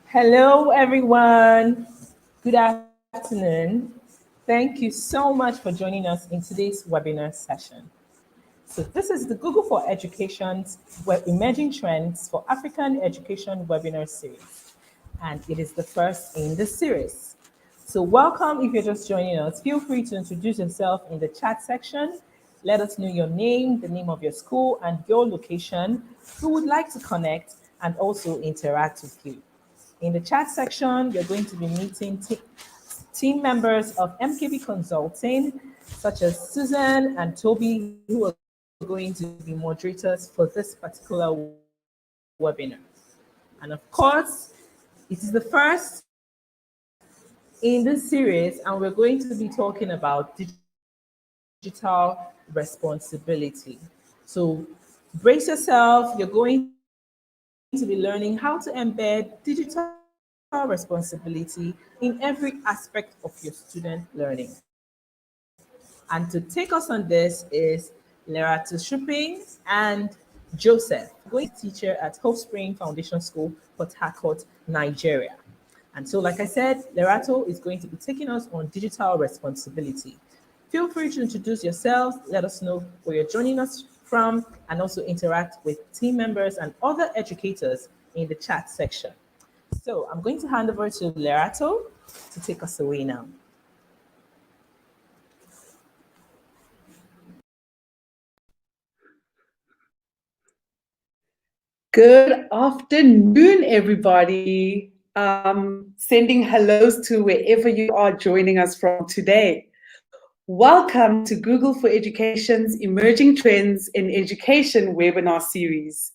Hello, everyone. Good afternoon. Thank you so much for joining us in today's webinar session. So, this is the Google for Education's Emerging Trends for African Education webinar series, and it is the first in the series. So, welcome if you're just joining us. Feel free to introduce yourself in the chat section. Let us know your name, the name of your school, and your location. Who would like to connect and also interact with you? In the chat section, you're going to be meeting team members of MKB Consulting, such as Susan and Toby, who are going to be moderators for this particular webinar. And of course, it is the first in this series, and we're going to be talking about digital responsibility. So brace yourself, you're going to be learning how to embed digital responsibility in every aspect of your student learning. And to take us on this is Lerato Shipping and Lerato Shipping and Joseph, going to be a teacher at Hope Spring Foundation School, Port Harcourt, Nigeria. And so, like I said, Lerato is going to be taking us on digital responsibility. Feel free to introduce yourselves, let us know where you're joining us from, and also interact with team members and other educators in the chat section. So I'm going to hand over to Lerato to take us away now. Good afternoon, everybody. Sending hellos to wherever you are joining us from today. Welcome to Google for Education's Emerging Trends in Education webinar series.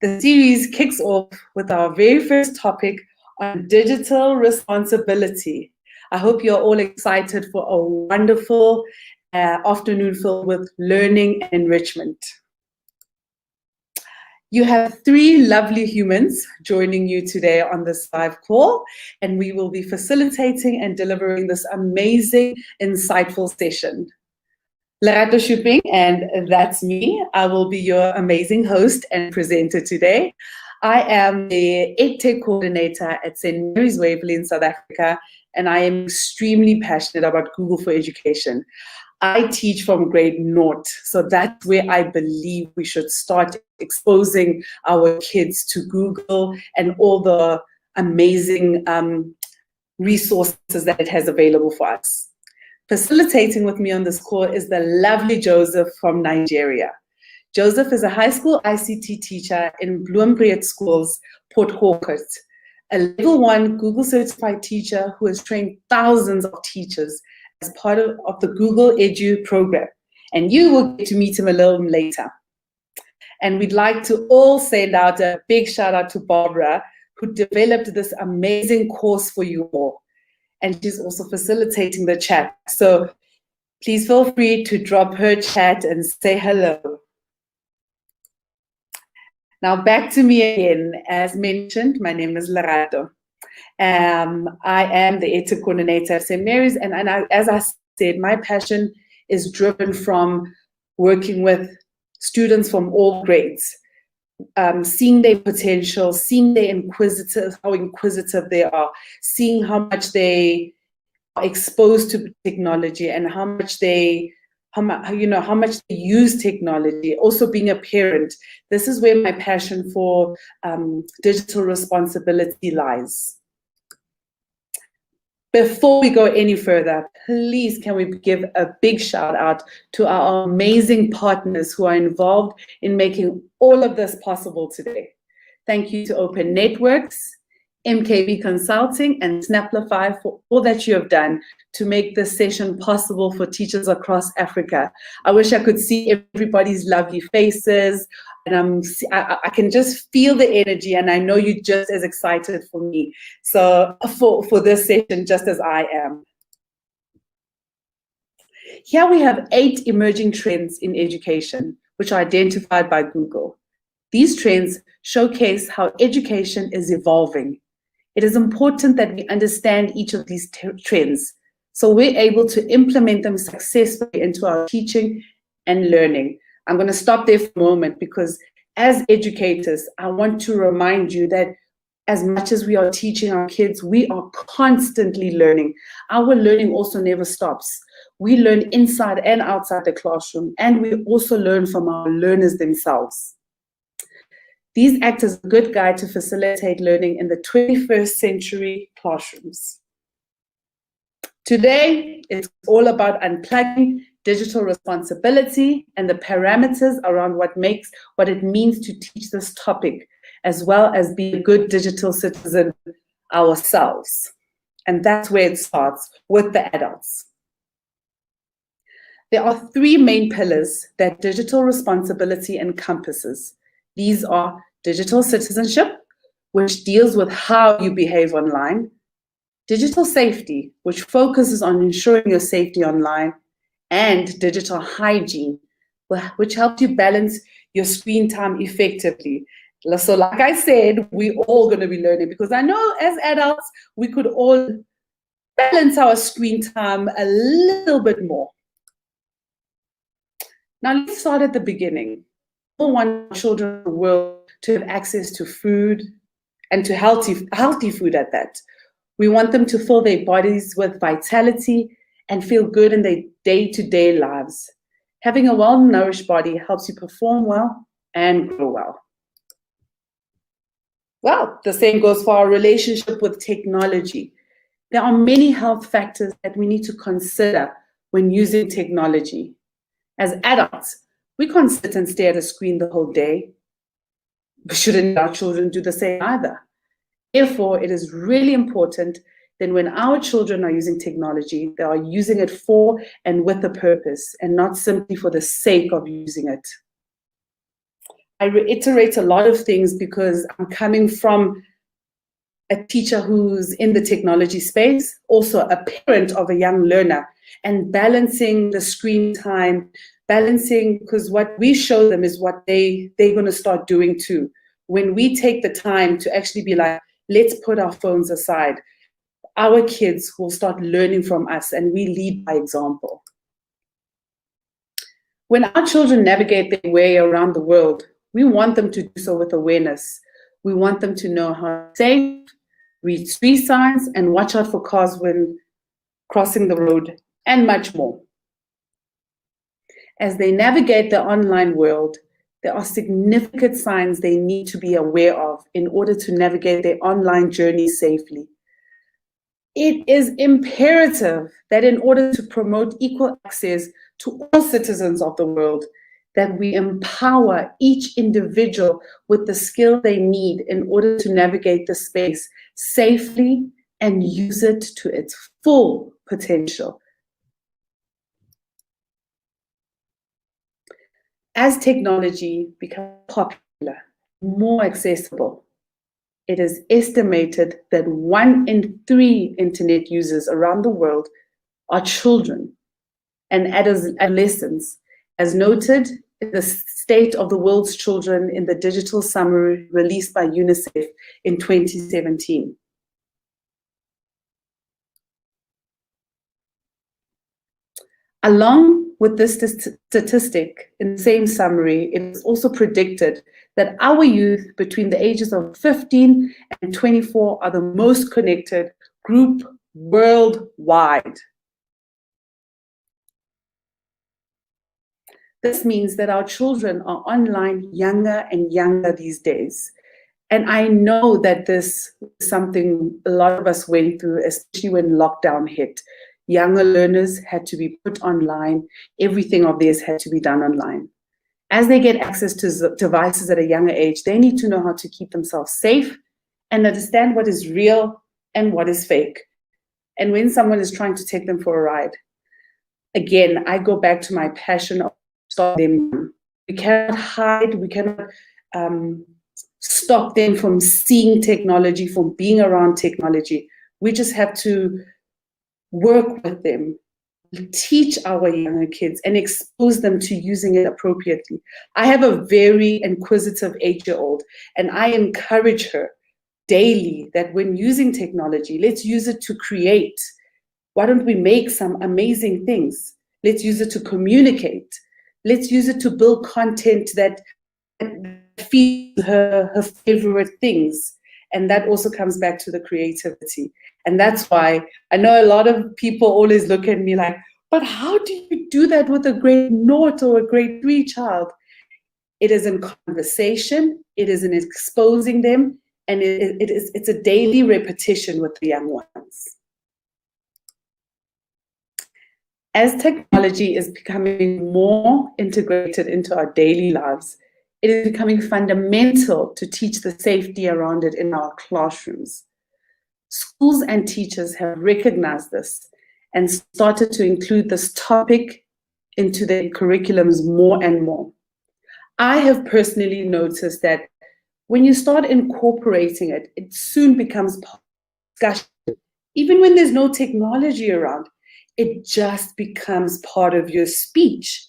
The series kicks off with our very first topic on digital responsibility. I hope you're all excited for a wonderful afternoon filled with learning and enrichment. You have three lovely humans joining you today on this live call, and we will be facilitating and delivering this amazing, insightful session. Lerato Shipping, and that's me. I will be your amazing host and presenter today. I am the EdTech coordinator at St. Mary's Waverley in South Africa, and I am extremely passionate about Google for Education. I teach from grade naught, so that's where I believe we should start exposing our kids to Google and all the amazing resources that it has available for us. Facilitating with me on this call is the lovely Joseph from Nigeria. Joseph is a high school ICT teacher in Bloembriet Schools, Port Harcourt, a level 1 Google certified teacher who has trained thousands of teachers as part of the Google Edu program. And you will get to meet him a little later. And we'd like to all send out a big shout out to Barbara, who developed this amazing course for you all. And she's also facilitating the chat. So please feel free to drop her chat and say hello. Now back to me again. As mentioned, my name is Lerato. I am the EdTech coordinator at St. Mary's, and as I said, my passion is driven from working with students from all grades, seeing their potential, seeing how inquisitive they are, seeing how much they are exposed to technology and how much they use technology. Also being a parent, this is where my passion for digital responsibility lies. Before we go any further, please can we give a big shout out to our amazing partners who are involved in making all of this possible today. Thank you to Open Networks, MKB Consulting, and Snaplify for all that you have done to make this session possible for teachers across Africa. I wish I could see everybody's lovely faces, and I can just feel the energy, and I know you're just as excited for me. So for this session, just as I am. Here we have 8 emerging trends in education, which are identified by Google. These trends showcase how education is evolving. It is important that we understand each of these trends, so we're able to implement them successfully into our teaching and learning. I'm going to stop there for a moment because as educators, I want to remind you that as much as we are teaching our kids, we are constantly learning. Our learning also never stops. We learn inside and outside the classroom, and we also learn from our learners themselves. These act as a good guide to facilitate learning in the 21st century classrooms. Today, it's all about unplugging digital responsibility and the parameters around what it means to teach this topic, as well as be a good digital citizen ourselves. And that's where it starts, with the adults. There are three main pillars that digital responsibility encompasses. These are digital citizenship, which deals with how you behave online; digital safety, which focuses on ensuring your safety online; and digital hygiene, which helps you balance your screen time effectively. So like I said, we're all going to be learning, because I know as adults, we could all balance our screen time a little bit more. Now let's start at the beginning. We all want children in the world to have access to food, and to healthy food at that. We want them to fill their bodies with vitality and feel good in their day-to-day lives. Having a well-nourished body helps you perform well and grow well. Well, the same goes for our relationship with technology. There are many health factors that we need to consider when using technology. As adults, we can't sit and stare at a screen the whole day. But shouldn't our children do the same either? Therefore, it is really important that when our children are using technology, they are using it for and with a purpose, and not simply for the sake of using it. I reiterate a lot of things because I'm coming from a teacher who's in the technology space, also a parent of a young learner, and balancing the screen time, because what we show them is what they're going to start doing too. When we take the time to actually be like, let's put our phones aside, our kids will start learning from us, and we lead by example. When our children navigate their way around the world, we want them to do so with awareness. We want them to know how to save, read street signs, and watch out for cars when crossing the road, and much more. As they navigate the online world, there are significant signs they need to be aware of in order to navigate their online journey safely. It is imperative that in order to promote equal access to all citizens of the world, that we empower each individual with the skill they need in order to navigate the space safely and use it to its full potential. As technology becomes popular, more accessible, it is estimated that 1 in 3 internet users around the world are children and adolescents, as noted in the State of the World's Children in the Digital Summary released by UNICEF in 2017. Along with this statistic in the same summary, it is also predicted that our youth between the ages of 15 and 24 are the most connected group worldwide. This means that our children are online younger and younger these days. And I know that this is something a lot of us went through, especially when lockdown hit. Younger learners had to be put online. Everything of theirs had to be done online. As they get access to devices at a younger age, they need to know how to keep themselves safe and understand what is real and what is fake. And when someone is trying to take them for a ride, again, I go back to my passion of stopping them. We cannot hide, we cannot stop them from seeing technology, from being around technology. We just have to work with them, teach our younger kids, and expose them to using it appropriately. I have a very inquisitive 8-year-old, and I encourage her daily that when using technology, let's use it to create. Why don't we make some amazing things? Let's use it to communicate. Let's use it to build content that feeds her favorite things. And that also comes back to the creativity. And that's why I know a lot of people always look at me like, but how do you do that with a grade 0 or a grade 3 child? It is in conversation, it is in exposing them, and it's a daily repetition with the young ones. As technology is becoming more integrated into our daily lives, it is becoming fundamental to teach the safety around it in our classrooms. Schools and teachers have recognized this and started to include this topic into their curriculums more and more. I have personally noticed that when you start incorporating it, it soon becomes part of discussion. Even when there's no technology around, it just becomes part of your speech.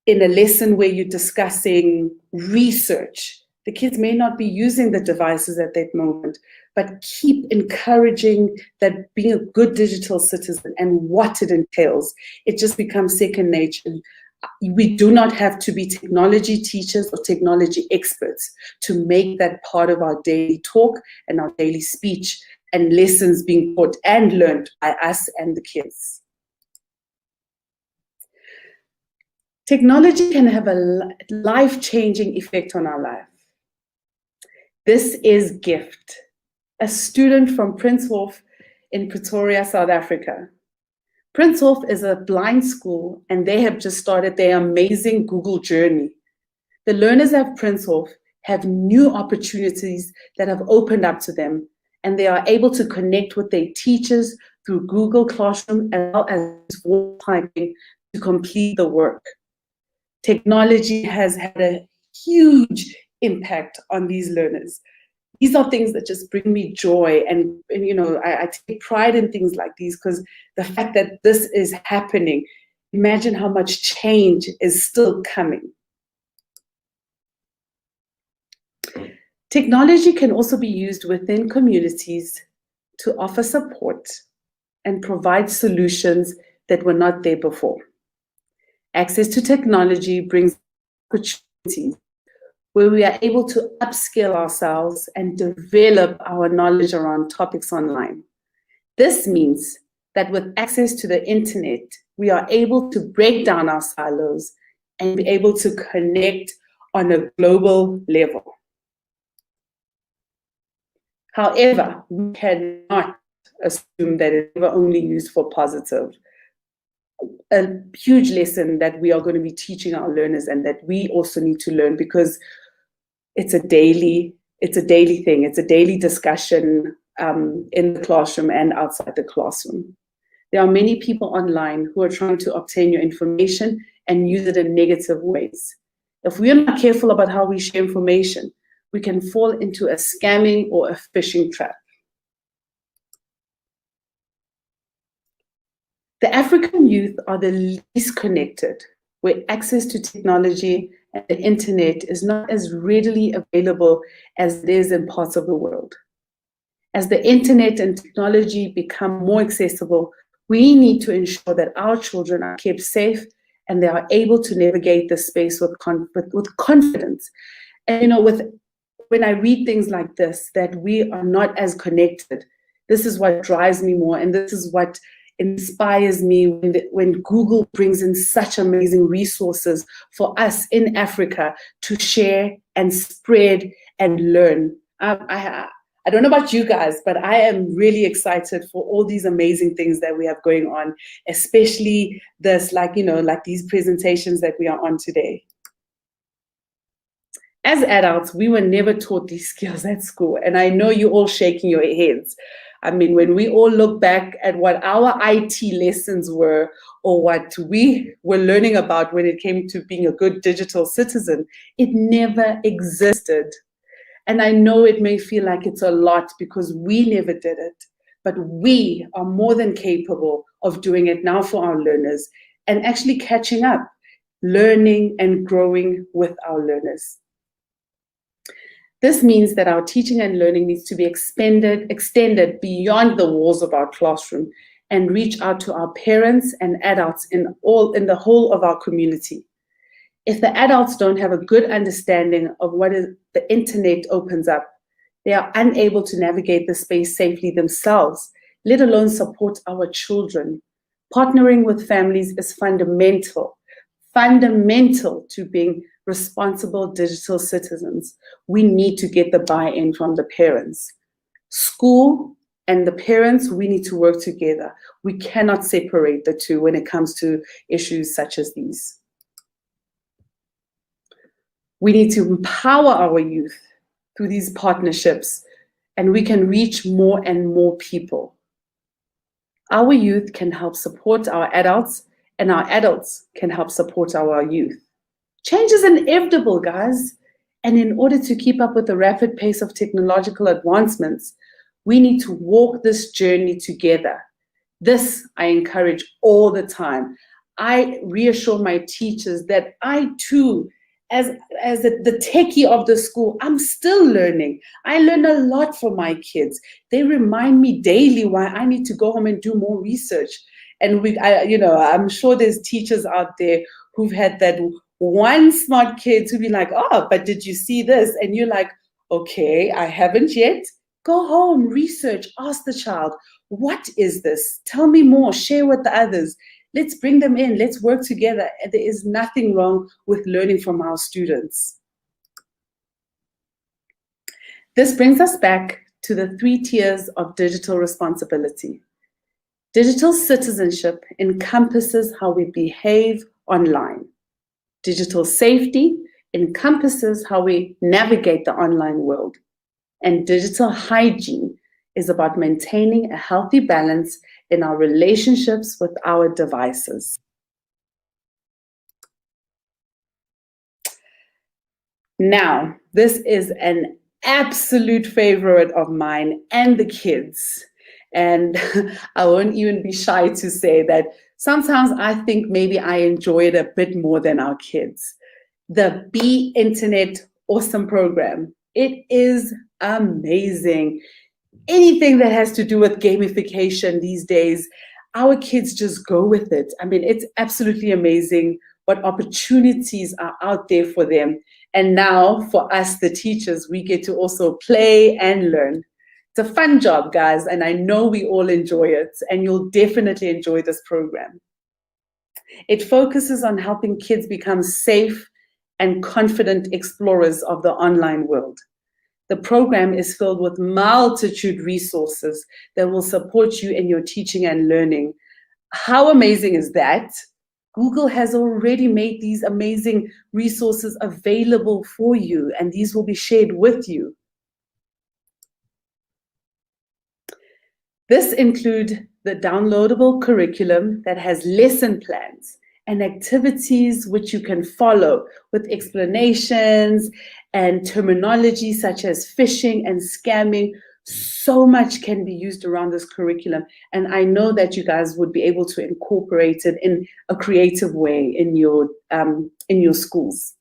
In a lesson where you're discussing research, the kids may not be using the devices at that moment, but keep encouraging that being a good digital citizen and what it entails. It just becomes second nature. We do not have to be technology teachers or technology experts to make that part of our daily talk and our daily speech and lessons being taught and learned by us and the kids. Technology can have a life-changing effect on our life. This is Gift, a student from Princehof in Pretoria, South Africa. Princehof is a blind school, and they have just started their amazing Google journey. The learners at Princehof have new opportunities that have opened up to them, and they are able to connect with their teachers through Google Classroom as well as voice typing to complete the work. Technology has had a huge impact on these learners. These are things that just bring me joy, and you know, I take pride in things like these because the fact that this is happening, imagine how much change is still coming. Technology can also be used within communities to offer support and provide solutions that were not there before. Access to technology brings opportunities where we are able to upskill ourselves and develop our knowledge around topics online. This means that with access to the internet, we are able to break down our silos and be able to connect on a global level. However, we cannot assume that it's ever only used for positive. A huge lesson that we are going to be teaching our learners and that we also need to learn, because it's a daily thing. It's a daily discussion in the classroom and outside the classroom. There are many people online who are trying to obtain your information and use it in negative ways. If we are not careful about how we share information, we can fall into a scamming or a phishing trap. The African youth are the least connected, where access to technology and the internet is not as readily available as it is in parts of the world. As the internet and technology become more accessible, we need to ensure that our children are kept safe and they are able to navigate the space with confidence. And you know, when I read things like this, that we are not as connected, this is what drives me more, and this is what inspires me when Google brings in such amazing resources for us in Africa to share and spread and learn. I don't know about you guys, but I am really excited for all these amazing things that we have going on, especially this, like these presentations that we are on today. As adults, we were never taught these skills at school, and I know you're all shaking your heads. I mean, when we all look back at what our IT lessons were, or what we were learning about when it came to being a good digital citizen, it never existed. And I know it may feel like it's a lot because we never did it, but we are more than capable of doing it now for our learners and actually catching up, learning and growing with our learners. This means that our teaching and learning needs to be extended beyond the walls of our classroom and reach out to our parents and adults in the whole of our community. If the adults don't have a good understanding of what the internet opens up, They are unable to navigate the space safely themselves, let alone support our children. Partnering with families is fundamental to being responsible digital citizens. We need to get the buy-in from the parents. School and the parents, we need to work together. We cannot separate the two when it comes to issues such as these. We need to empower our youth through these partnerships, and we can reach more and more people. Our youth can help support our adults, and our adults can help support our youth. Change is inevitable, guys. And in order to keep up with the rapid pace of technological advancements, we need to walk this journey together. This I encourage all the time. I reassure my teachers that I too, as the techie of the school, I'm still learning. I learn a lot from my kids. They remind me daily why I need to go home and do more research. And I'm sure there's teachers out there who've had that one smart kid who'd be like, oh, but did you see this? And you're like, okay, I haven't yet. Go home, research, ask the child, what is this? Tell me more, share with the others. Let's bring them in, let's work together. And there is nothing wrong with learning from our students. This brings us back to the 3 tiers of digital responsibility. Digital citizenship encompasses how we behave online. Digital safety encompasses how we navigate the online world. And digital hygiene is about maintaining a healthy balance in our relationships with our devices. Now, this is an absolute favorite of mine and the kids. And I won't even be shy to say that sometimes I think maybe I enjoy it a bit more than our kids. The Be Internet Awesome program. It is amazing. Anything that has to do with gamification these days, our kids just go with it. I mean, it's absolutely amazing what opportunities are out there for them. And now for us, the teachers, we get to also play and learn. It's a fun job, guys, and I know we all enjoy it, and you'll definitely enjoy this program. It focuses on helping kids become safe and confident explorers of the online world. The program is filled with multitude resources that will support you in your teaching and learning. How amazing is that? Google has already made these amazing resources available for you, and these will be shared with you. This includes the downloadable curriculum that has lesson plans and activities which you can follow with explanations and terminology such as phishing and scamming. So much can be used around this curriculum, and I know that you guys would be able to incorporate it in a creative way in your schools.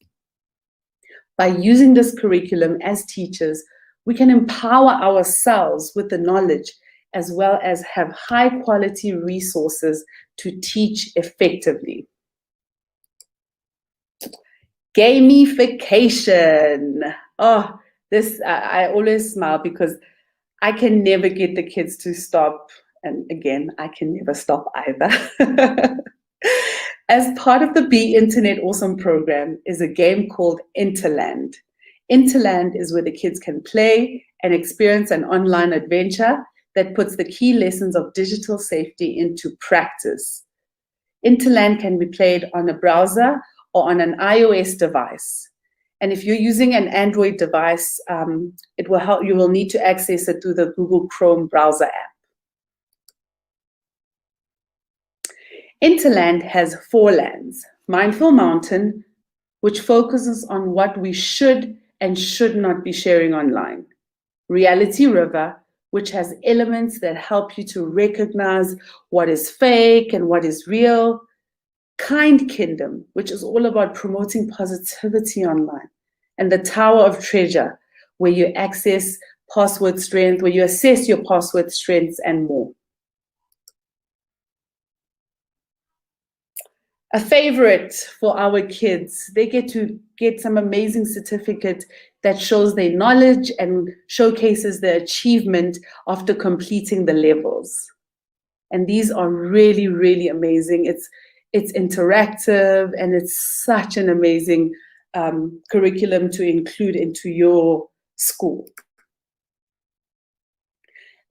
By using this curriculum as teachers, we can empower ourselves with the knowledge as well as have high quality resources to teach effectively. Gamification. Oh, this, I always smile because I can never get the kids to stop. And again, I can never stop either. As part of the Be Internet Awesome program is a game called Interland. Interland is where the kids can play and experience an online adventure that puts the key lessons of digital safety into practice. Interland can be played on a browser or on an iOS device. And if you're using an Android device, it will help. You will need to access it through the Google Chrome browser app. Interland has 4 lands. Mindful Mountain, which focuses on what we should and should not be sharing online. Reality River, which has elements that help you to recognize what is fake and what is real. Kind Kingdom, which is all about promoting positivity online. And the Tower of Treasure, where you access password strength, where you assess your password strengths and more. a favorite for our kids. They get to get some amazing certificate that shows their knowledge and showcases their achievement after completing the levels. And these are really, really amazing. It's interactive and it's such an amazing curriculum to include into your school.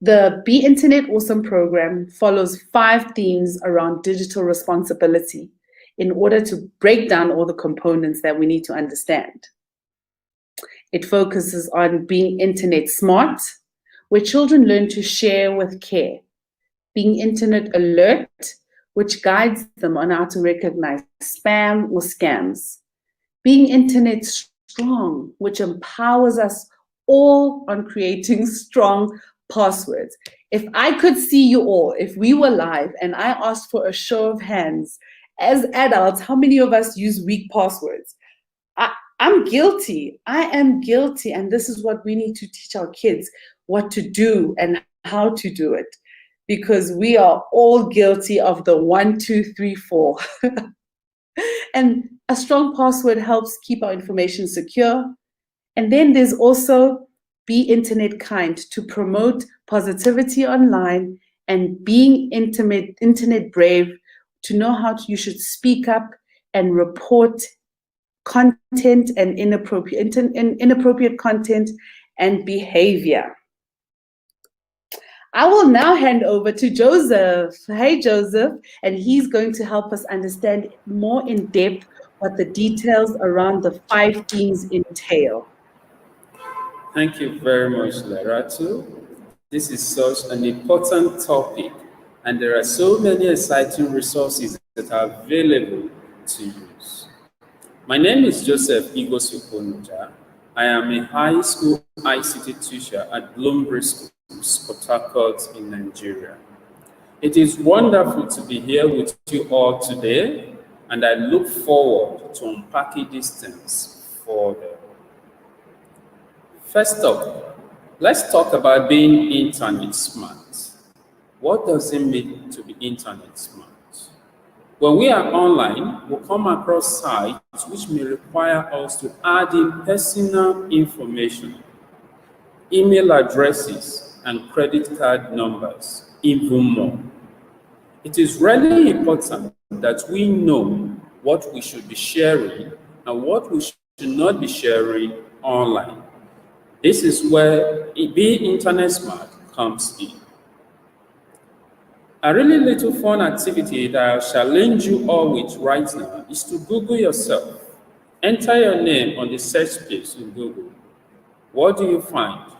The Be Internet Awesome program follows 5 themes around digital responsibility in order to break down all the components that we need to understand. It focuses on being internet smart, where children learn to share with care. Being internet alert, which guides them on how to recognize spam or scams. Being internet strong, which empowers us all on creating strong passwords. If I could see you all, if we were live and I asked for a show of hands, as adults, how many of us use weak passwords? I'm guilty. I am guilty. And this is what we need to teach our kids, what to do and how to do it. Because we are all guilty of the 1, 2, 3, 4. And a strong password helps keep our information secure. And then there's also be internet kind, to promote positivity online and being internet brave, to know how you should speak up and report content and inappropriate content and behavior. I will now hand over to Joseph. Hey, Joseph, and he's going to help us understand more in depth what the details around the 5 themes entail. Thank you very much, Laratu. This is such an important topic, and there are so many exciting resources that are available to use. My name is Joseph Igosukonuja. I am a high school ICT teacher at Bloomberg Schools, Port Harcourt in Nigeria. It is wonderful to be here with you all today, and I look forward to unpacking these things further. First up, let's talk about being internet smart. What does it mean to be internet smart? When we are online, we'll come across sites which may require us to add in personal information, email addresses, and credit card numbers, even more. It is really important that we know what we should be sharing and what we should not be sharing online. This is where being internet smart comes in. A really little fun activity that I'll challenge you all with right now is to Google yourself. Enter your name on the search page in Google. What do you find?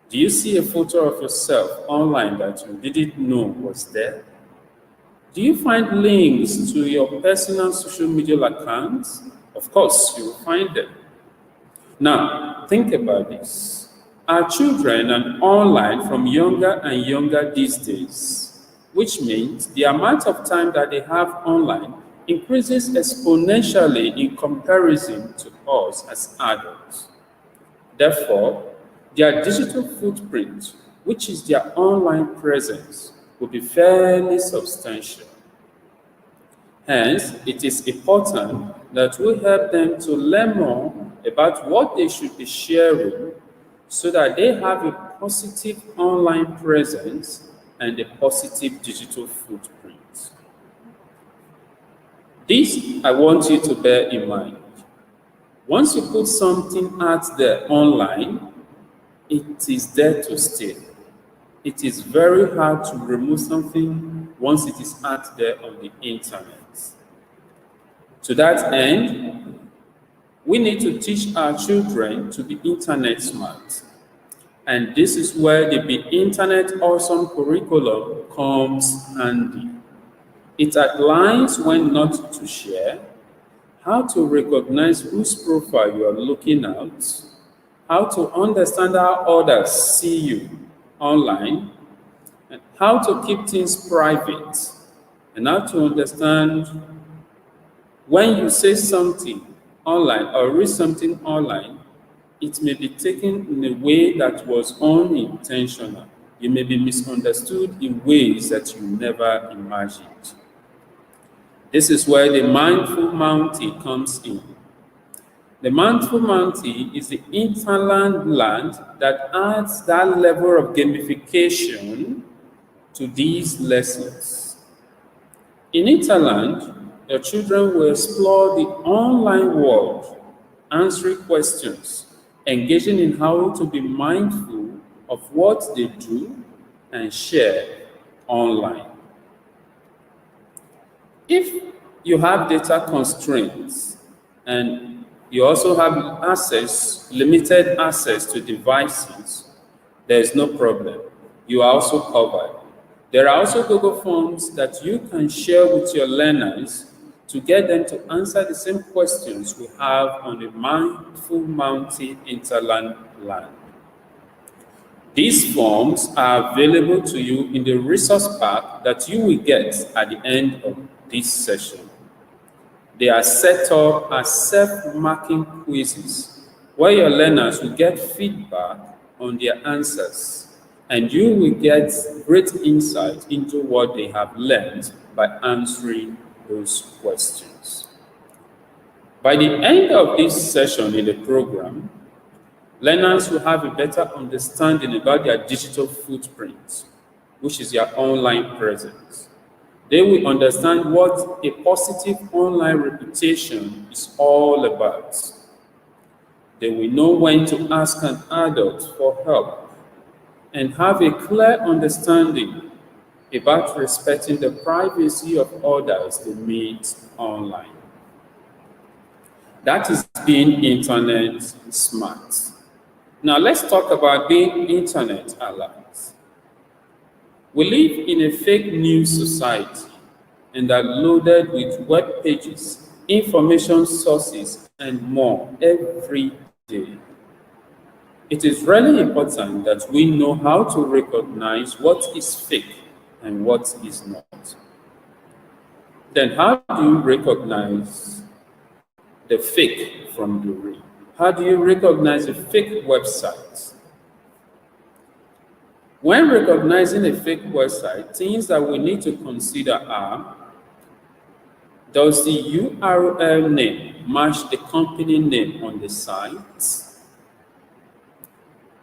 Do you see a photo of yourself online that you didn't know was there? Do you find links to your personal social media accounts? Of course, you will find them. Now, think about this. Our children are online from younger and younger these days, which means the amount of time that they have online increases exponentially in comparison to us as adults. Therefore, their digital footprint, which is their online presence, will be fairly substantial. Hence, it is important that we help them to learn more about what they should be sharing so that they have a positive online presence and a positive digital footprint. This I want you to bear in mind. Once you put something out there online, it is there to stay. It is very hard to remove something once it is out there on the internet. To that end, we need to teach our children to be internet smart. And this is where the Be Internet Awesome curriculum comes handy. It outlines when not to share, how to recognize whose profile you are looking at, how to understand how others see you online, and how to keep things private, and how to understand when you say something online or read something online, it may be taken in a way that was unintentional. You may be misunderstood in ways that you never imagined. This is where the mindful Mountie comes in. The mindful Mountie is the interland land that adds that level of gamification to these lessons. In Interland, your children will explore the online world, answering questions, engaging in how to be mindful of what they do and share online. If you have data constraints and you also have limited access to devices, there is no problem. You are also covered. There are also Google Forms that you can share with your learners to get them to answer the same questions we have on the Mindful Mountie Interland land. These forms are available to you in the resource pack that you will get at the end of this session. They are set up as self-marking quizzes where your learners will get feedback on their answers, and you will get great insight into what they have learned by answering those questions. By the end of this session in the program, learners will have a better understanding about their digital footprint, which is their online presence. They will understand what a positive online reputation is all about. They will know when to ask an adult for help and have a clear understanding about respecting the privacy of others they meet online. That is being internet smart. Now let's talk about being internet alert. We live in a fake news society and are loaded with web pages, information sources, and more every day. It is really important that we know how to recognize what is fake and what is not. Then how do you recognize the fake from the real? How do you recognize a fake website? When recognizing a fake website, things that we need to consider are: does the URL name match the company name on the site?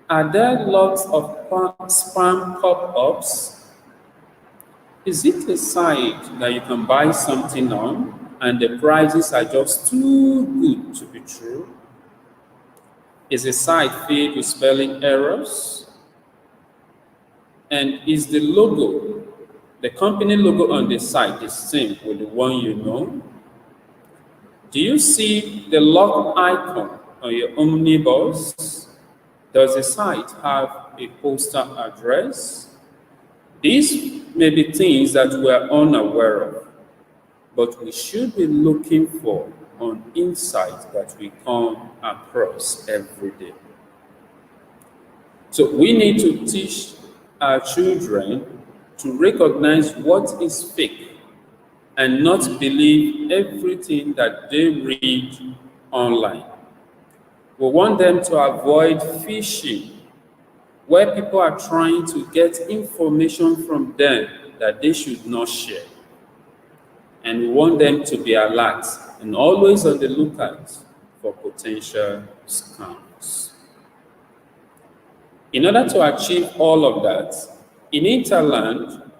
Are there lots of spam pop-ups? Is it a site that you can buy something on and the prices are just too good to be true? Is a site filled with spelling errors? And is the logo, the company logo on the site, the same with the one you know? Do you see the lock icon on your omnibus? Does the site have a postal address? These may be things that we are unaware of, but we should be looking for on insights that we come across every day. So we need to teach our children to recognize what is fake and not believe everything that they read online. We want them to avoid phishing, where people are trying to get information from them that they should not share. And we want them to be alert and always on the lookout for potential scams. In order to achieve all of that, in Interland,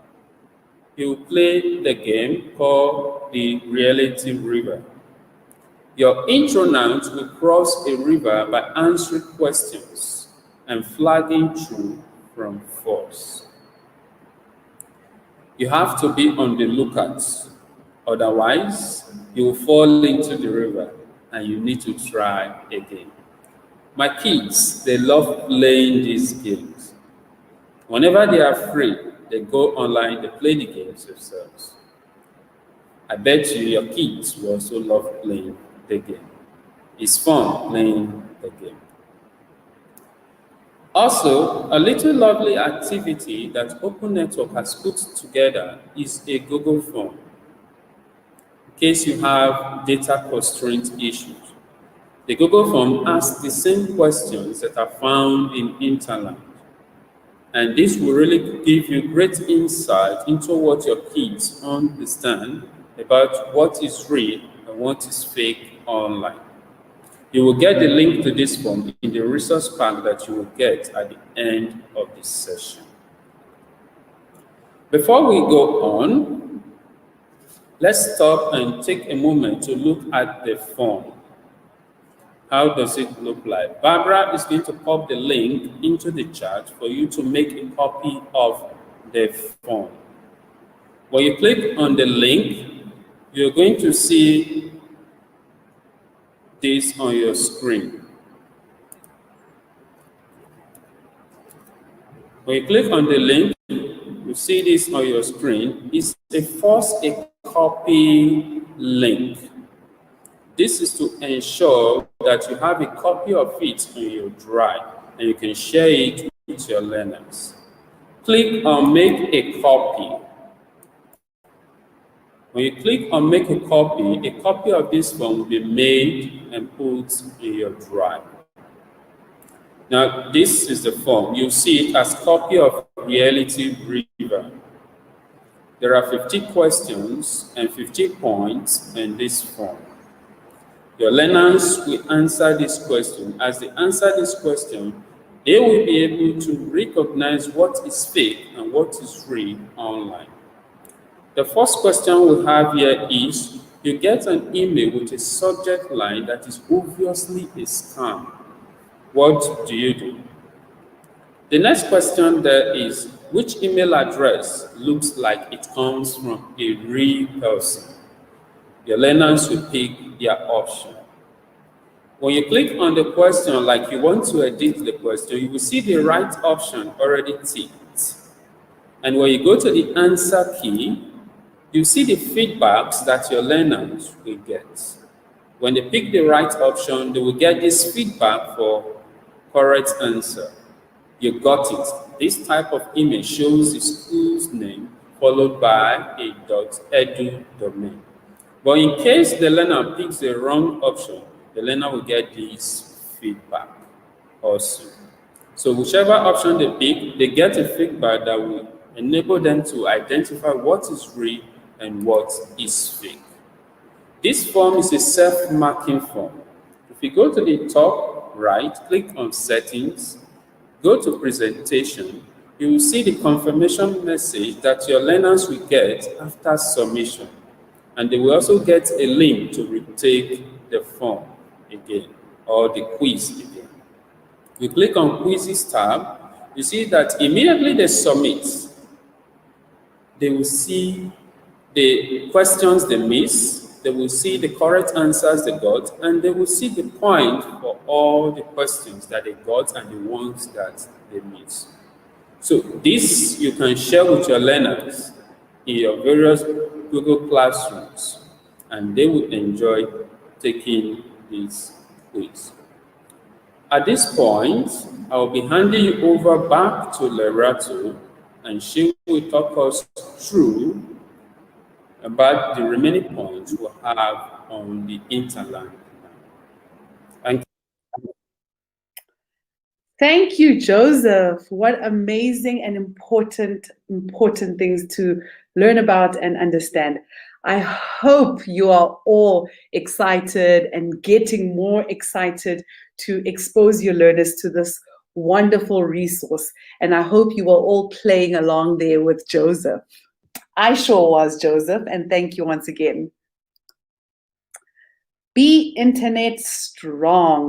you play the game called the Reality River. Your intronaut will cross a river by answering questions and flagging true from false. You have to be on the lookout, otherwise you will fall into the river and you need to try again. My kids, they love playing these games. Whenever they are free, they go online, they play the games themselves. I bet you your kids will also love playing the game. It's fun playing the game. Also, a little lovely activity that Open Network has put together is a Google form, in case you have data constraint issues. The Google form asks the same questions that are found in Interland. And this will really give you great insight into what your kids understand about what is real and what is fake online. You will get the link to this form in the resource pack that you will get at the end of this session. Before we go on, let's stop and take a moment to look at the form. How does it look like? Barbara is going to pop the link into the chat for you to make a copy of the form. When you click on the link, you're going to see this on your screen. When you click on the link, you see this on your screen. It's a force a copy link. This is to ensure that you have a copy of it on your drive and you can share it with your learners. Click on make a copy. When you click on make a copy of this form will be made and put in your drive. Now, this is the form. You see it as copy of Reality River. There are 50 questions and 50 points in this form. Your learners will answer this question. As they answer this question, they will be able to recognize what is fake and what is real online. The first question we have here is, you get an email with a subject line that is obviously a scam. What do you do? The next question there is, which email address looks like it comes from a real person? Your learners will pick their option. When you click on the question like you want to edit the question, you will see the right option already ticked. And when you go to the answer key, you see the feedbacks that your learners will get. When they pick the right option, they will get this feedback for correct answer. You got it. This type of image shows the school's name followed by a .edu domain. But in case the learner picks the wrong option, the learner will get this feedback also. So whichever option they pick, they get a feedback that will enable them to identify what is real and what is fake. This form is a self-marking form. If you go to the top right, click on Settings, go to Presentation, you will see the confirmation message that your learners will get after submission. And they will also get a link to retake the form again, or the quiz again. You click on Quizzes tab, you see that immediately they submit, they will see the questions they missed, they will see the correct answers they got, and they will see the point for all the questions that they got and the ones that they missed. So this you can share with your learners in your various Google Classrooms, and they will enjoy taking this quiz. At this point, I will be handing you over back to Lerato, and she will talk us through about the remaining points we have on the interland. Thank you. Thank you, Joseph. What amazing and important things to learn about and understand. I hope you are all excited and getting more excited to expose your learners to this wonderful resource. And I hope you are all playing along there with Joseph. I sure was, Joseph, and thank you once again. Be internet strong.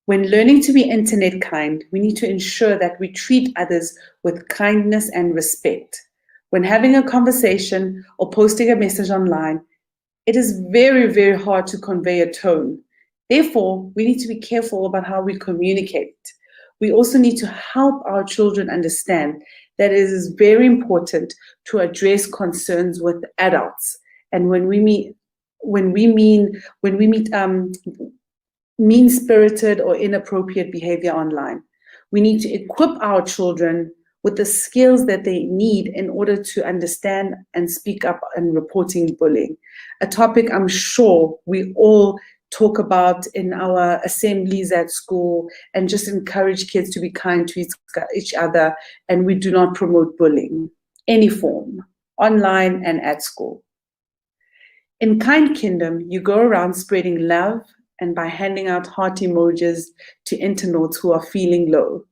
When learning to be internet kind, we need to ensure that we treat others with kindness and respect. When having a conversation or posting a message online, it is very, very hard to convey a tone. Therefore, we need to be careful about how we communicate. We also need to help our children understand that it is very important to address concerns with adults. And when we meet mean-spirited or inappropriate behavior online, we need to equip our children with the skills that they need in order to understand and speak up and reporting bullying. A topic I'm sure we all talk about in our assemblies at school, and just encourage kids to be kind to each other, and we do not promote bullying, any form, online and at school. In Kind Kingdom, you go around spreading love and by handing out heart emojis to internauts who are feeling low.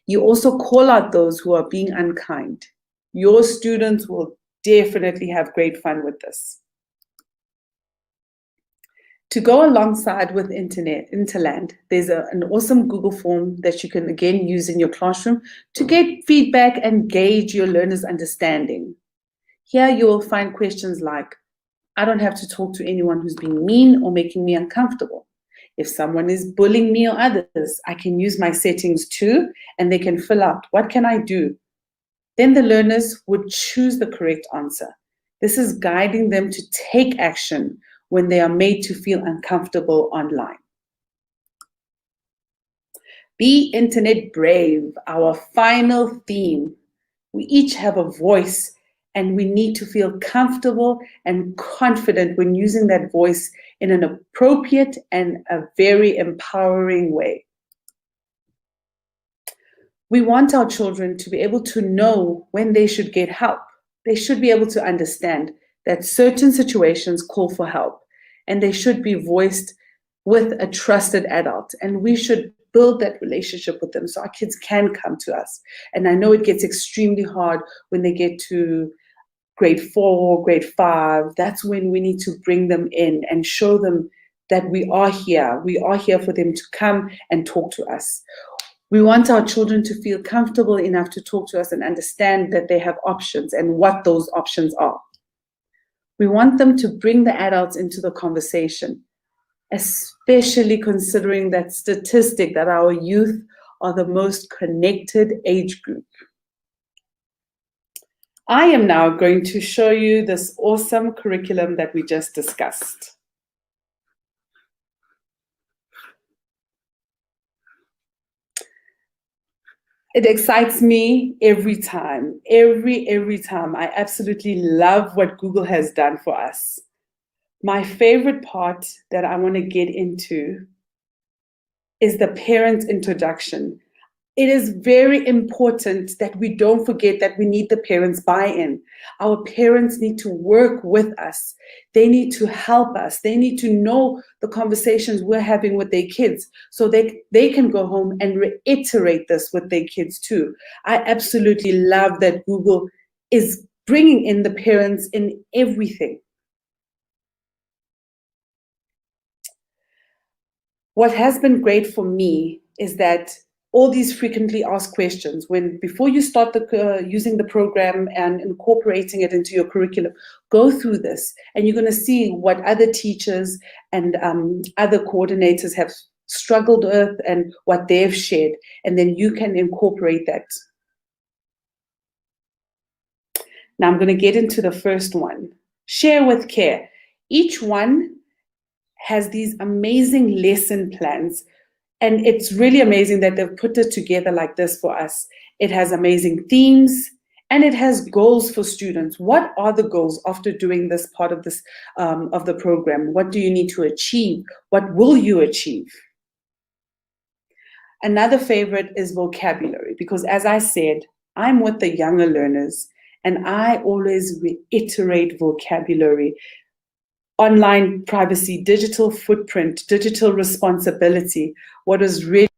You also call out those who are being unkind. Your students will definitely have great fun with this. To go alongside with Interland, there's an awesome Google form that you can again use in your classroom to get feedback and gauge your learners' understanding. Here you will find questions like, I don't have to talk to anyone who's being mean or making me uncomfortable. If someone is bullying me or others, I can use my settings too, and they can fill out, what can I do? Then the learners would choose the correct answer. This is guiding them to take action when they are made to feel uncomfortable online. Be internet brave, our final theme. We each have a voice, and we need to feel comfortable and confident when using that voice in an appropriate and a very empowering way. We want our children to be able to know when they should get help. They should be able to understand that certain situations call for help, and they should be voiced with a trusted adult. And we should build that relationship with them so our kids can come to us. And I know it gets extremely hard when they get to grade 4, grade 5. That's when we need to bring them in and show them that we are here. We are here for them to come and talk to us. We want our children to feel comfortable enough to talk to us and understand that they have options and what those options are. We want them to bring the adults into the conversation, especially considering that statistic that our youth are the most connected age group. I am now going to show you this awesome curriculum that we just discussed. It excites me every time, every time. I absolutely love what Google has done for us. My favorite part that I want to get into is the parent introduction. It is very important that we don't forget that we need the parents' buy-in. Our parents need to work with us. They need to help us. They need to know the conversations we're having with their kids so they can go home and reiterate this with their kids too. I absolutely love that Google is bringing in the parents in everything. What has been great for me is that all these frequently asked questions, before you start using the program and incorporating it into your curriculum, go through this, and you're going to see what other teachers and other coordinators have struggled with and what they've shared, and then you can incorporate that. Now I'm going to get into the first one. Share with care. Each one has these amazing lesson plans. And it's really amazing that they've put it together like this for us. It has amazing themes, and it has goals for students. What are the goals after doing this part of this of the program? What do you need to achieve? What will you achieve? Another favorite is vocabulary, because as I said, I'm with the younger learners, and I always reiterate vocabulary. Online privacy, digital footprint, digital responsibility. What is really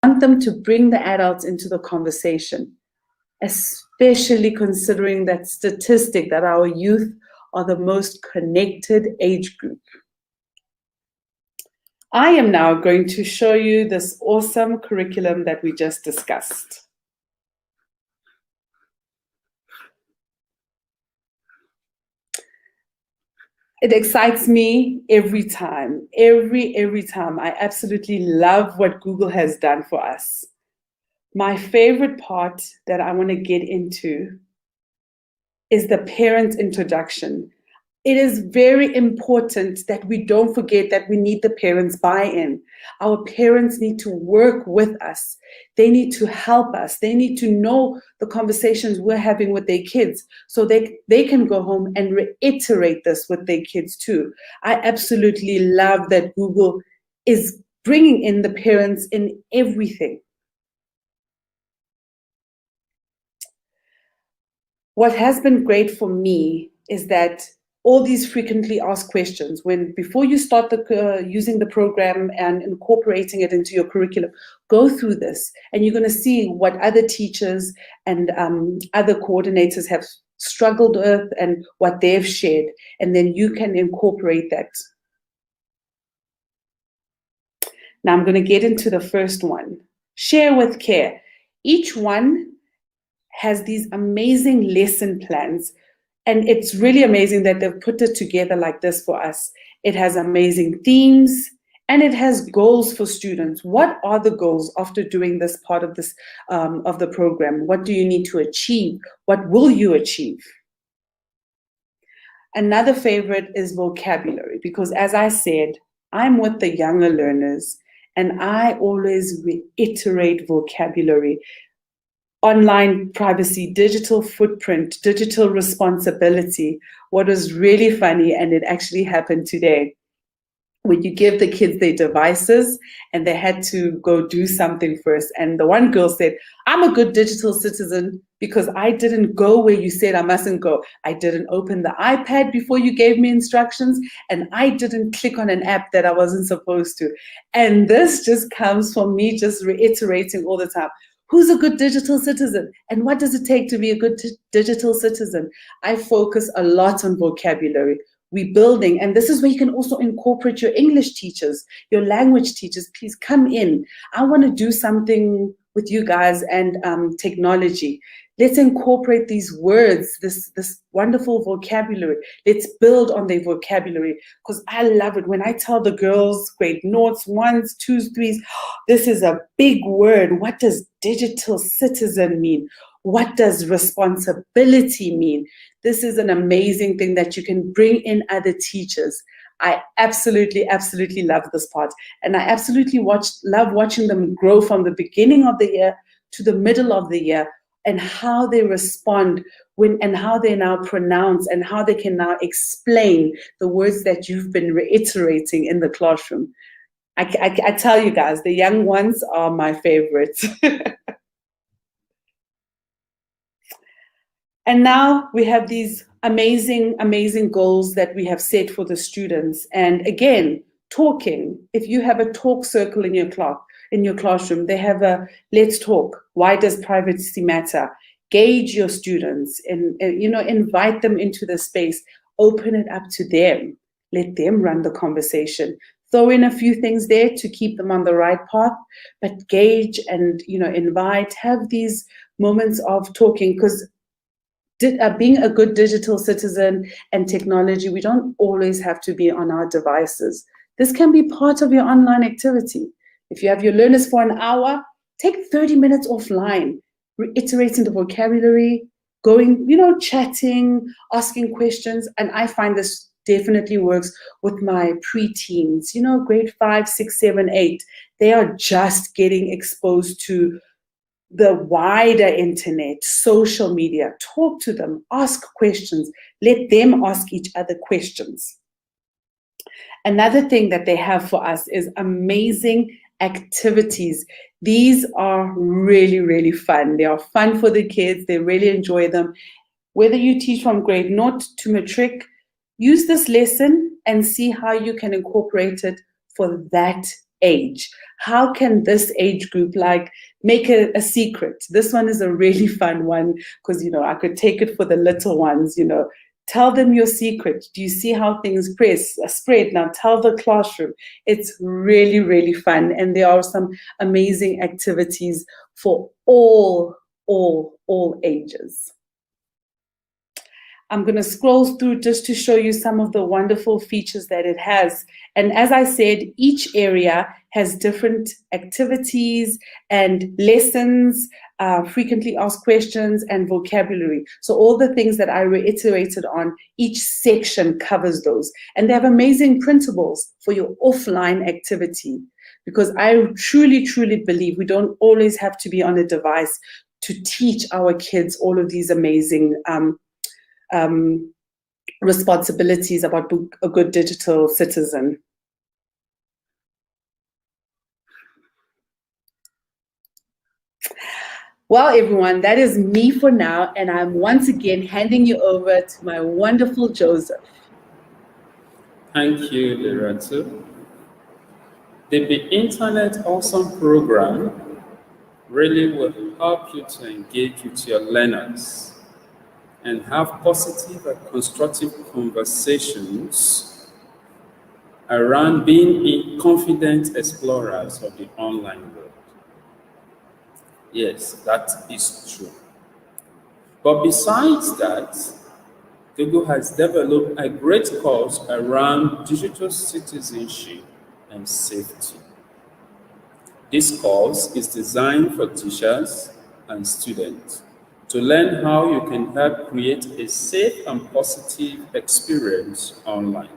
want them to bring the adults into the conversation, especially considering that statistic that our youth are the most connected age group. I am now going to show you this awesome curriculum that we just discussed. It excites me every time, every time. I absolutely love what Google has done for us. My favorite part that I want to get into is the parent introduction. It is very important that we don't forget that we need the parents' buy-in. Our parents need to work with us. They need to help us. They need to know the conversations we're having with their kids so they can go home and reiterate this with their kids too. I absolutely love that Google is bringing in the parents in everything. What has been great for me is that all these frequently asked questions, before you start using the program and incorporating it into your curriculum, go through this and you're going to see what other teachers and other coordinators have struggled with and what they've shared, and then you can incorporate that. Now I'm going to get into the first one, share with care. Each one has these amazing lesson plans. And it's really amazing that they've put it together like this for us. It has amazing themes and it has goals for students. What are the goals after doing this part of this of the program? What do you need to achieve? What will you achieve? Another favorite is vocabulary, because as I said, I'm with the younger learners and I always reiterate vocabulary. Online privacy, digital footprint, digital responsibility. What was really funny, and it actually happened today, when you give the kids their devices and they had to go do something first. And the one girl said, I'm a good digital citizen because I didn't go where you said I mustn't go. I didn't open the iPad before you gave me instructions, and I didn't click on an app that I wasn't supposed to. And this just comes from me just reiterating all the time. Who's a good digital citizen? And what does it take to be a good digital citizen? I focus a lot on vocabulary. We're building, and this is where you can also incorporate your English teachers, your language teachers. Please come in. I want to do something with you guys and technology. Let's incorporate these words, this wonderful vocabulary. Let's build on their vocabulary, because I love it when I tell the girls, grade noughts, ones, twos, threes, this is a big word. What does digital citizen mean? What does responsibility mean? This is an amazing thing that you can bring in other teachers. I absolutely, absolutely love this part. And I absolutely love watching them grow from the beginning of the year to the middle of the year, and how they respond and how they now pronounce and how they can now explain the words that you've been reiterating in the classroom. I tell you guys, the young ones are my favorites. And now we have these amazing, amazing goals that we have set for the students. And again, talking. If you have a talk circle in your classroom, they have a let's talk. Why does privacy matter? Gauge your students and invite them into the space. Open it up to them. Let them run the conversation. Throw in a few things there to keep them on the right path, but gauge and invite. Have these moments of talking, because being a good digital citizen and technology, we don't always have to be on our devices. This can be part of your online activity. If you have your learners for an hour, take 30 minutes offline, reiterating the vocabulary, going, chatting, asking questions. And I find this definitely works with my preteens, grade 5, 6, 7, 8. They are just getting exposed to the wider internet, social media. Talk to them, ask questions, let them ask each other questions. Another thing that they have for us is amazing activities. These are really, really fun. They are fun for the kids. They really enjoy them. Whether you teach from grade 0 to matric, use this lesson and see how you can incorporate it for that age. How can this age group like make a secret? This one is a really fun one because, you know, I could take it for the little ones, you know. Tell them your secret. Do you see how things spread? Now tell the classroom. It's really, really fun. And there are some amazing activities for all ages. I'm going to scroll through just to show you some of the wonderful features that it has. And as I said, each area has different activities and lessons, frequently asked questions, and vocabulary. So all the things that I reiterated on, each section covers those. And they have amazing printables for your offline activity, because I truly, truly believe we don't always have to be on a device to teach our kids all of these amazing responsibilities about a good digital citizen. Well, everyone, that is me for now, and I'm once again handing you over to my wonderful Joseph. Thank you, Lerato. The Internet Awesome program really will help you to engage with your learners and have positive and constructive conversations around being confident explorers of the online world. Yes, that is true. But besides that, Google has developed a great course around digital citizenship and safety. This course is designed for teachers and students to learn how you can help create a safe and positive experience online.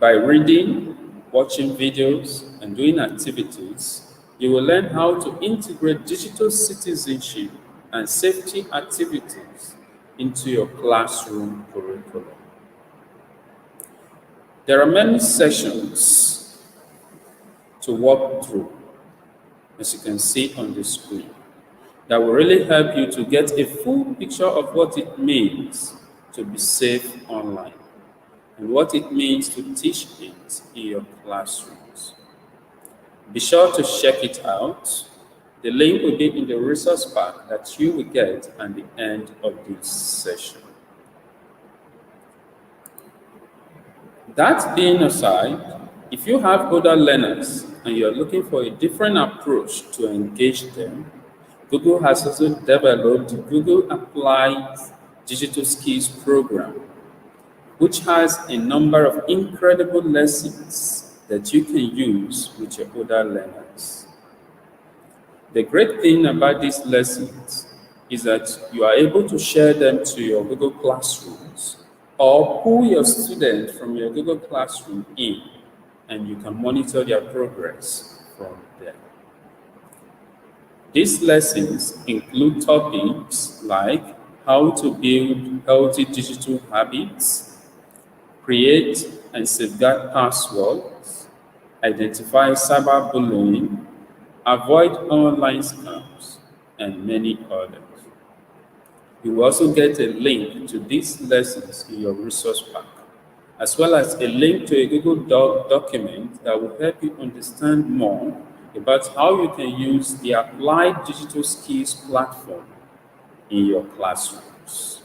By reading, watching videos, and doing activities, you will learn how to integrate digital citizenship and safety activities into your classroom curriculum. There are many sessions to walk through, as you can see on the screen, that will really help you to get a full picture of what it means to be safe online and what it means to teach it in your classrooms. Be sure to check it out. The link will be in the resource pack that you will get at the end of this session. That being aside, if you have other learners and you're looking for a different approach to engage them, Google has also developed the Google Applied Digital Skills Program, which has a number of incredible lessons that you can use with your other learners. The great thing about these lessons is that you are able to share them to your Google Classrooms or pull your student from your Google Classroom in, and you can monitor their progress from there. These lessons include topics like how to build healthy digital habits, create and safeguard passwords, identify cyberbullying, avoid online scams, and many others. You will also get a link to these lessons in your resource pack, as well as a link to a Google Doc document that will help you understand more about how you can use the Applied Digital Skills platform in your classrooms.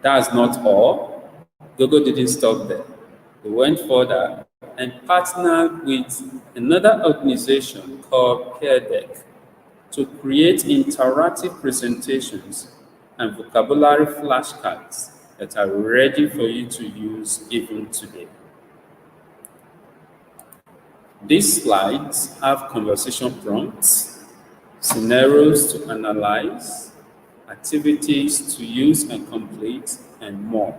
That's not all. Google didn't stop there. They went further and partnered with another organization called PeerDeck to create interactive presentations and vocabulary flashcards that are ready for you to use even today. These slides have conversation prompts, scenarios to analyze, activities to use and complete, and more.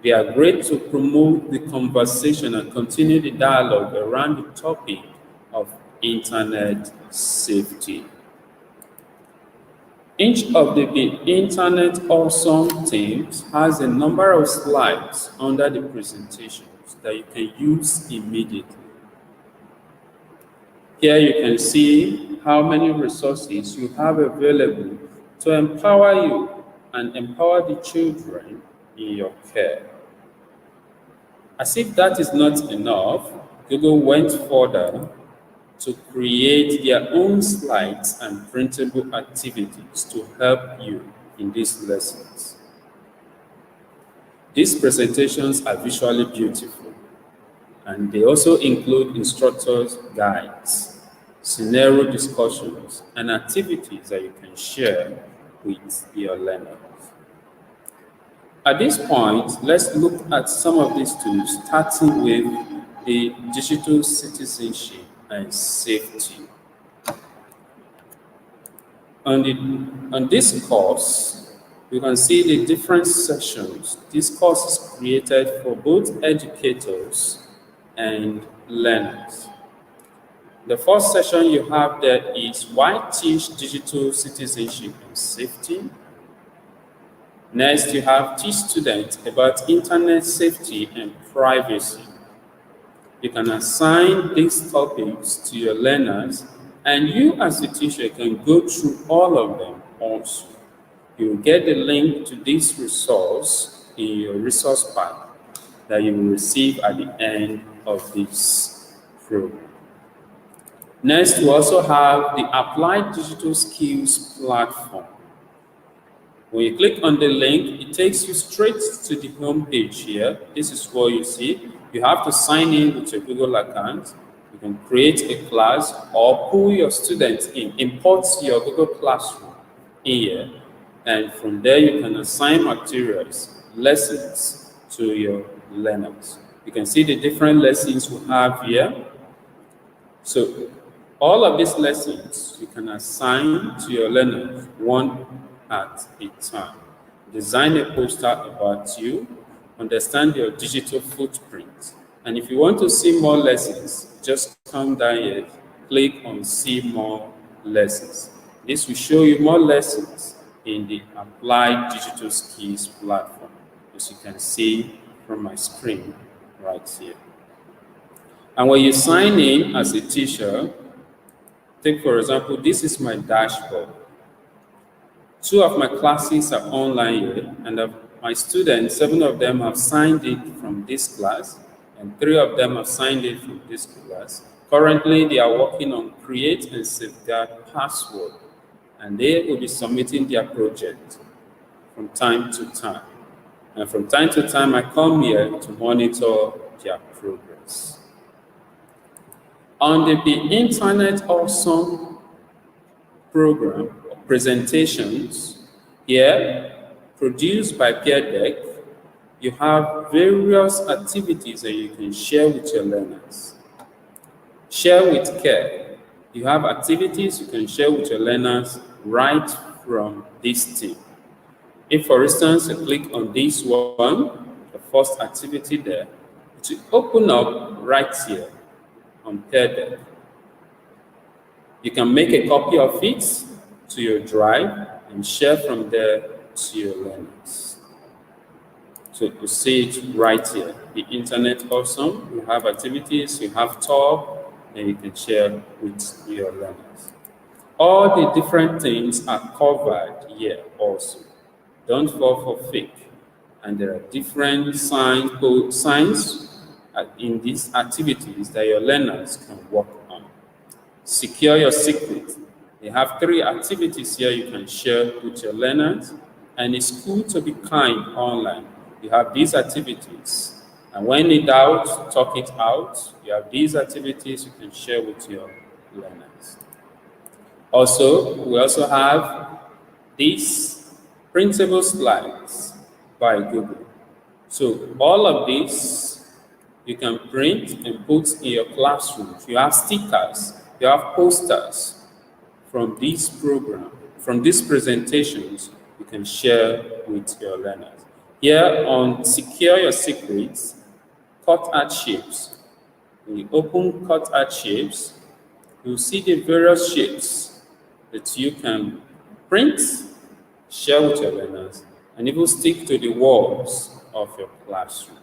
They are great to promote the conversation and continue the dialogue around the topic of internet safety. Each of the Internet Awesome teams has a number of slides under the presentations that you can use immediately. Here you can see how many resources you have available to empower you and empower the children in your care. As if that is not enough, Google went further to create their own slides and printable activities to help you in these lessons. These presentations are visually beautiful, and they also include instructors' guides, scenario discussions, and activities that you can share with your learners. At this point, let's look at some of these tools, starting with the digital citizenship and safety. On this course, you can see the different sections. This course is created for both educators and learners. The first session you have there is why teach digital citizenship and safety. Next, you have teach students about internet safety and privacy. You can assign these topics to your learners, and you as a teacher can go through all of them also. You will get the link to this resource in your resource pack that you will receive at the end of this program. Next, we also have the Applied Digital Skills platform. When you click on the link, it takes you straight to the home page here. This is what you see. You have to sign in with your Google account. You can create a class or pull your students in, import your Google Classroom in here, and from there you can assign materials, lessons to your learners. You can see the different lessons we have here. So all of these lessons you can assign to your learners one at a time. Design a poster about you, understand your digital footprint. And if you want to see more lessons, just come down here, click on see more lessons. This will show you more lessons in the Applied Digital Skills platform, as you can see from my screen right here. And when you sign in as a teacher, take for example, this is my dashboard. 2 of my classes are online here, and of my students, 7 of them have signed in from this class, and 3 of them have signed in from this class. Currently, they are working on create and safeguard password, and they will be submitting their project from time to time. And from time to time, I come here to monitor their progress. On the Internet Awesome program, presentations here produced by PeerDeck, you have various activities that you can share with your learners. Share with care. You have activities you can share with your learners right from this team. If, for instance, you click on this one, the first activity there, it will open up right here on PeerDeck. You can make a copy of it to your drive and share from there to your learners. So you see it right here. The Internet Awesome, you have activities, you have talk, and you can share with your learners. All the different things are covered here also. Don't fall for fake. And there are different signs in these activities that your learners can work on. Secure your secret. They have 3 activities here you can share with your learners, and it's cool to be kind online. You have these activities, and when in doubt, talk it out. You have these activities you can share with your learners. Also, we also have these printable slides by Google. So all of these you can print and put in your classroom. You have stickers, you have posters. From this program, from these presentations, you can share with your learners. Here on Secure Your Secrets, cut art shapes. When you open cut art shapes, you'll see the various shapes that you can print, share with your learners, and even stick to the walls of your classroom.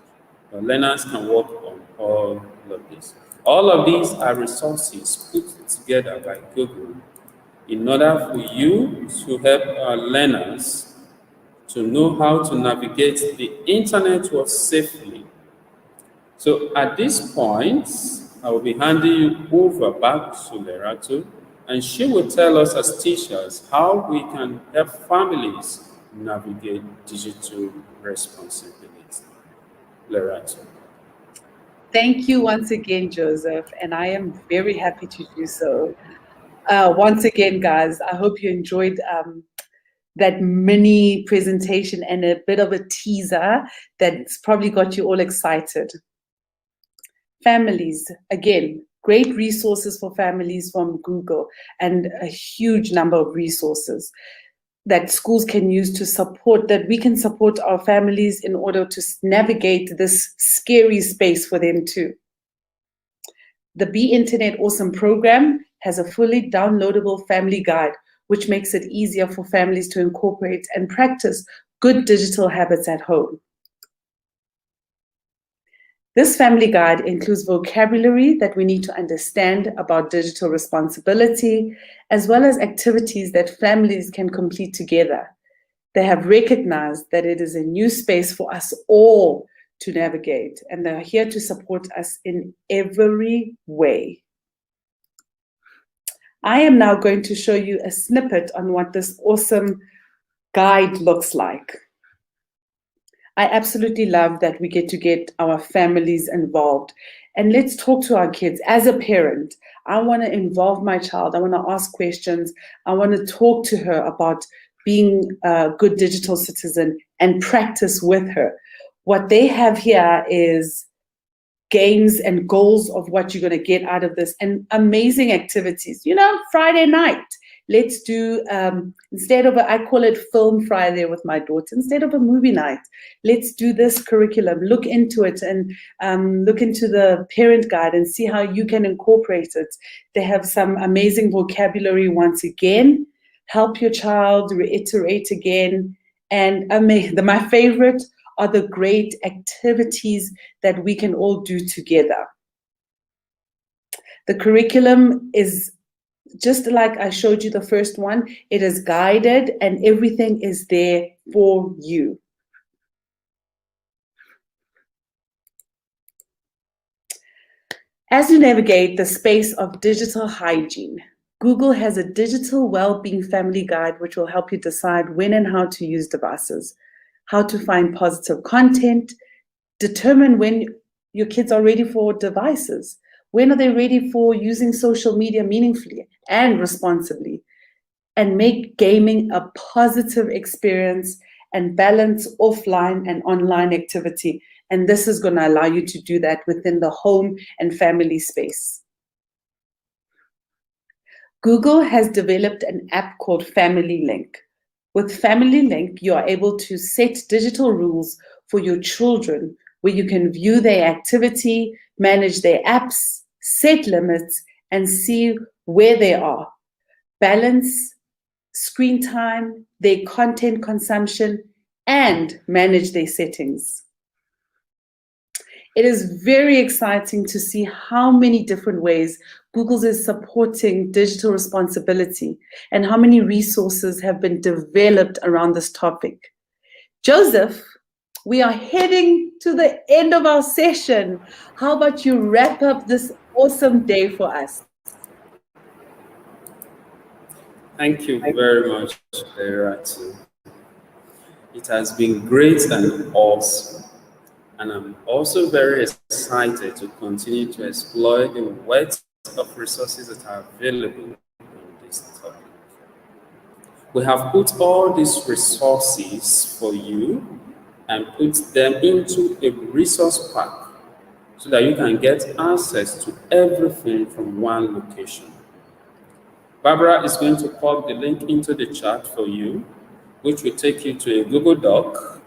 Your learners can work on all of this. All of these are resources put together by Google in order for you to help our learners to know how to navigate the internet world safely So at this point, I will be handing you over back to Lerato, and she will tell us as teachers how we can help families navigate digital responsibility. Lerato. Thank you once again, Joseph, and I am very happy to do so. Once again, guys, I hope you enjoyed that mini presentation and a bit of a teaser that's probably got you all excited. Families, again, great resources for families from Google and a huge number of resources that schools can use to support, that we can support our families in order to navigate this scary space for them too. The Be Internet Awesome program has a fully downloadable family guide, which makes it easier for families to incorporate and practice good digital habits at home. This family guide includes vocabulary that we need to understand about digital responsibility, as well as activities that families can complete together. They have recognized that it is a new space for us all to navigate, and they're here to support us in every way. I am now going to show you a snippet on what this awesome guide looks like. I absolutely love that we get to get our families involved. And let's talk to our kids. As a parent, I want to involve my child. I want to ask questions. I want to talk to her about being a good digital citizen and practice with her. What they have here is games and goals of what you're going to get out of this and amazing activities. You know, Friday night, let's do, instead of, I call it Film Friday with my daughter, instead of a movie night, let's do this curriculum, look into it and look into the parent guide and see how you can incorporate it. They have some amazing vocabulary once again, help your child reiterate again. And my favorite are the great activities that we can all do together. The curriculum is just like I showed you the first one. It is guided and everything is there for you. As you navigate the space of digital hygiene, Google has a digital well-being family guide which will help you decide when and how to use devices, how to find positive content, determine when your kids are ready for devices, when are they ready for using social media meaningfully and responsibly, and make gaming a positive experience and balance offline and online activity. And this is going to allow you to do that within the home and family space. Google has developed an app called Family Link. With Family Link, you are able to set digital rules for your children where you can view their activity, manage their apps, set limits, and see where they are. Balance screen time, their content consumption, and manage their settings. It is very exciting to see how many different ways Google is supporting digital responsibility and how many resources have been developed around this topic. Joseph, we are heading to the end of our session. How about you wrap up this awesome day for us? Thank you very much, Lerato. It has been great and awesome. And I'm also very excited to continue to explore the wealth of resources that are available on this topic. We have put all these resources for you and put them into a resource pack so that you can get access to everything from one location. Barbara is going to pop the link into the chat for you, which will take you to a Google Doc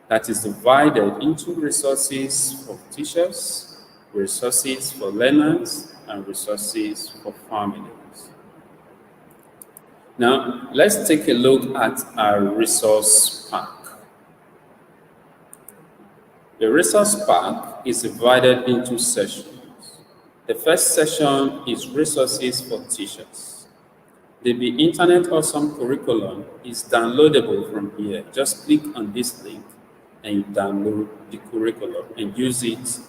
that is divided into resources for teachers, resources for learners, and resources for families. Now, let's take a look at our resource pack. The resource pack is divided into sessions. The first session is resources for teachers. The Be Internet Awesome curriculum is downloadable from here. Just click on this link and you download the curriculum and use it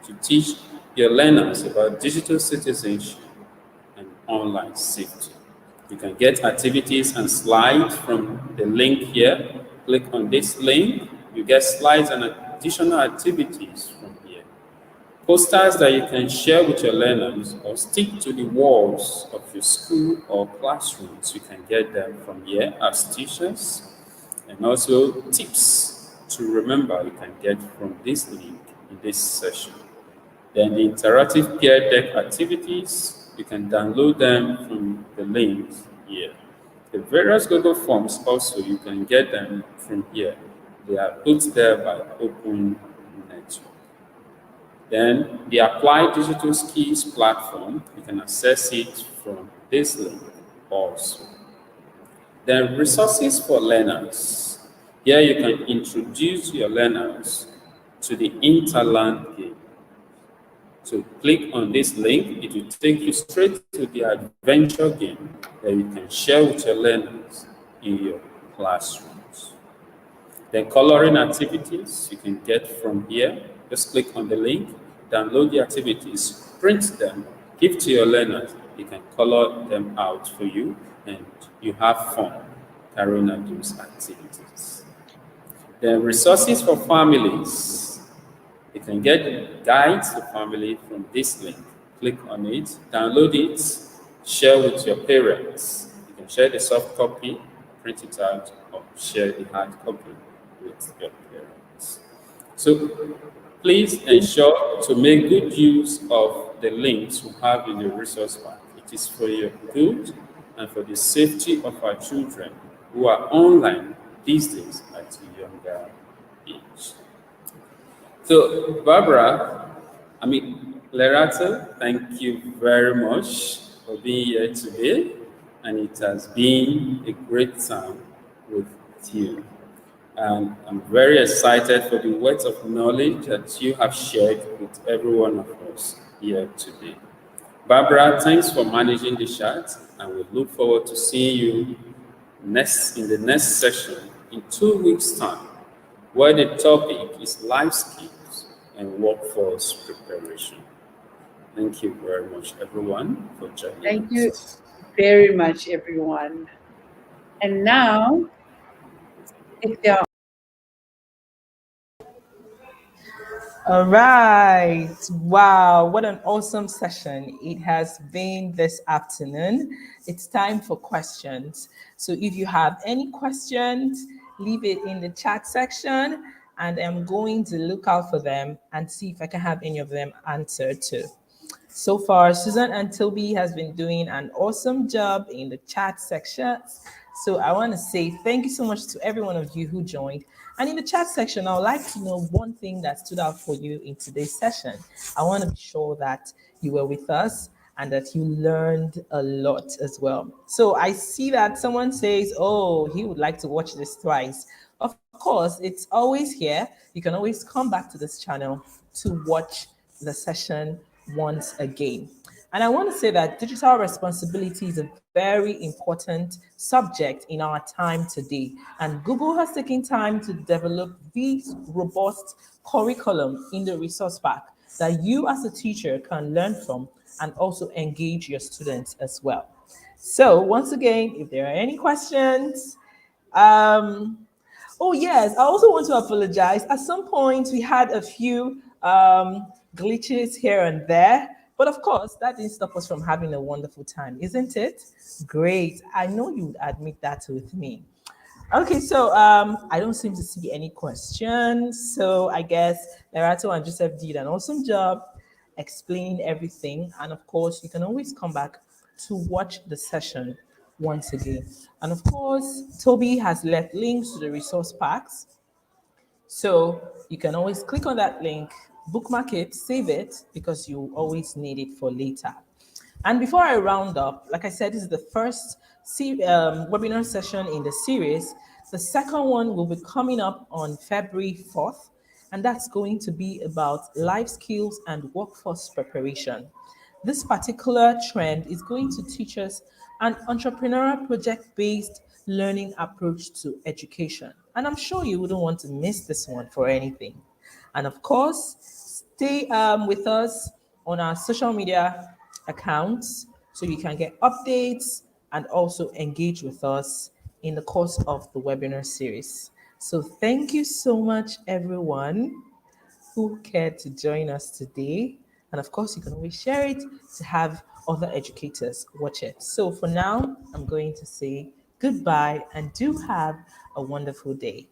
to teach your learners about digital citizenship and online safety. You can get activities and slides from the link here. Click on this link. You get slides and additional activities from here. Posters that you can share with your learners or stick to the walls of your school or classrooms. You can get them from here as teachers. And also tips to remember you can get from this link in this session. Then the interactive peer deck activities, you can download them from the link here. The various Google Forms also, you can get them from here. They are put there by Open Network. Then the Applied Digital Skills platform, you can access it from this link also. Then resources for learners. Here you can introduce your learners to the Interland game. So click on this link, it will take you straight to the adventure game that you can share with your learners in your classrooms. Then coloring activities you can get from here. Just click on the link, download the activities, print them, give to your learners. They can color them out for you and you have fun carrying out those activities. Then resources for families. You can get guides to family from this link. Click on it, download it, share with your parents. You can share the soft copy, print it out, or share the hard copy with your parents. So please ensure to make good use of the links we have in the resource pack. It is for your good and for the safety of our children who are online these days at a younger age. So, Barbara, Lerato, thank you very much for being here today. And it has been a great time with you. And I'm very excited for the words of knowledge that you have shared with every one of us here today. Barbara, thanks for managing the chat, and we look forward to seeing you in the next session in 2 weeks' time, where the topic is life skills and workforce preparation. Thank you very much, everyone, for joining Thank us. you very much, everyone. And now, if there are All right. Wow. What an awesome session it has been this afternoon. It's time for questions. So if you have any questions, leave it in the chat section and I'm going to look out for them and see if I can have any of them answered too. So far, Susan and Toby has been doing an awesome job in the chat section. So I want to say thank you so much to every one of you who joined. And in the chat section, I would like to know one thing that stood out for you in today's session. I want to be sure that you were with us and that you learned a lot as well. So I see that someone says, oh, he would like to watch this twice. Of course, it's always here. You can always come back to this channel to watch the session once again. And I want to say that digital responsibility is a very important subject in our time today. And Google has taken time to develop this robust curriculum in the resource pack that you as a teacher can learn from and also engage your students as well. So once again, if there are any questions, oh, yes. I also want to apologize. At some point, we had a few glitches here and there. But of course, that didn't stop us from having a wonderful time, isn't it? Great. I know you would admit that with me. Okay, so I don't seem to see any questions. So I guess Lerato and Joseph did an awesome job explaining everything. And of course, you can always come back to watch the session once again. And of course, Toby has left links to the resource packs. So you can always click on that link, bookmark it, save it, because you always need it for later. And before I round up, like I said, this is the first webinar session in the series. The second one will be coming up on February 4th, and that's going to be about life skills and workforce preparation. This particular trend is going to teach us an entrepreneurial project-based learning approach to education. And I'm sure you wouldn't want to miss this one for anything. And of course, stay with us on our social media accounts so you can get updates and also engage with us in the course of the webinar series. So thank you so much, everyone who cared to join us today. And of course, you can always share it to have other educators watch it. So for now, I'm going to say goodbye and do have a wonderful day.